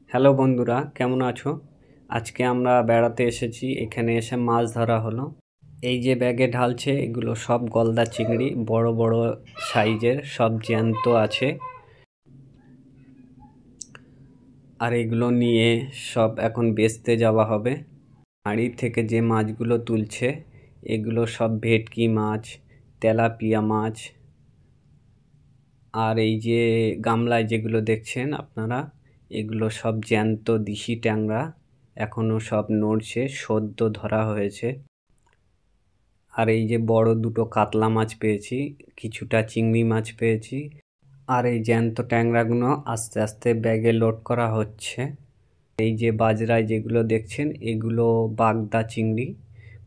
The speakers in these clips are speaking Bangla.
হ্যালো বন্ধুরা, কেমন আছো? আজকে আমরা বেড়াতে এসেছি। এখানে এসে মাছ ধরা হলো। এই যে ব্যাগে ঢালছে, এগুলো সব গলদা চিংড়ি, বড় বড় সাইজের, সব জ্যান্ত আছে। আর এগুলো নিয়ে সব এখন বেচতে যাওয়া হবে। হাঁড়ি থেকে যে মাছগুলো তুলছে, এগুলো সব ভেটকি মাছ, তেলাপিয়া মাছ। আর এই যে গামলায় যেগুলো দেখছেন আপনারা, এগুলো সব জ্যান্ত দিশি ট্যাংরা, এখনো সব নড়ছে, সদ্য ধরা হয়েছে। আর এই যে বড় দুটো কাতলা মাছ পেয়েছি, কিছুটা চিংড়ি মাছ পেয়েছি। আর এই জ্যান্ত ট্যাংরাগুলো আস্তে আস্তে ব্যাগে লোড করা হচ্ছে। এই যে বাজরায় যেগুলো দেখছেন, এগুলো বাগদা চিংড়ি,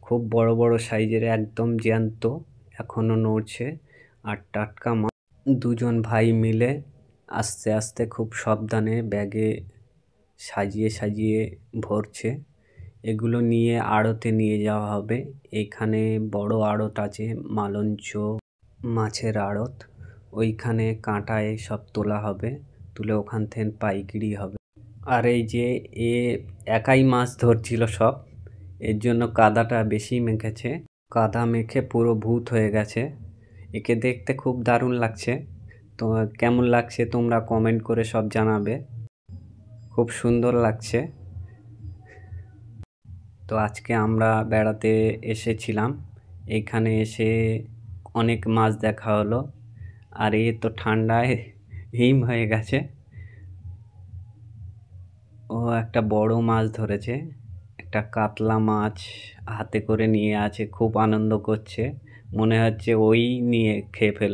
খুব বড় বড় সাইজের, একদম জ্যান্ত, এখনো নড়ছে আর টাটকা মাছ। দুজন ভাই মিলে আস্তে আস্তে খুব সাবধানে ব্যাগে সাজিয়ে সাজিয়ে ভরছে। এগুলো নিয়ে আড়তে নিয়ে যাওয়া হবে। এখানে বড় আড়ত আছে, মালঞ্চ মাছের আড়ত। ওইখানে কাঁটায় সব তোলা হবে, তুলে ওখান থেকে পাইকারি হবে। আর এই যে এ একাই মাছ ধরছিল সব, এর জন্য কাদাটা বেশি মেখেছে। কাদা মেখে পুরো ভূত হয়ে গেছে। একে দেখতে খুব দারুণ লাগছে। তো কেমন লাগছে তোমরা কমেন্ট করে সব জানাবে। খুব সুন্দর লাগছে। তো আজকে আমরা বেড়াতে এসেছিলাম, এখানে এসে অনেক মাছ দেখা হলো। আর এই তো ঠান্ডায় হিম হয়ে গেছে। ও একটা বড় মাছ ধরেছে, একটা কাতলা মাছ হাতে করে নিয়ে আছে, খুব আনন্দ করছে, মনে হচ্ছে ওই নিয়ে খেয়ে ফেলবে।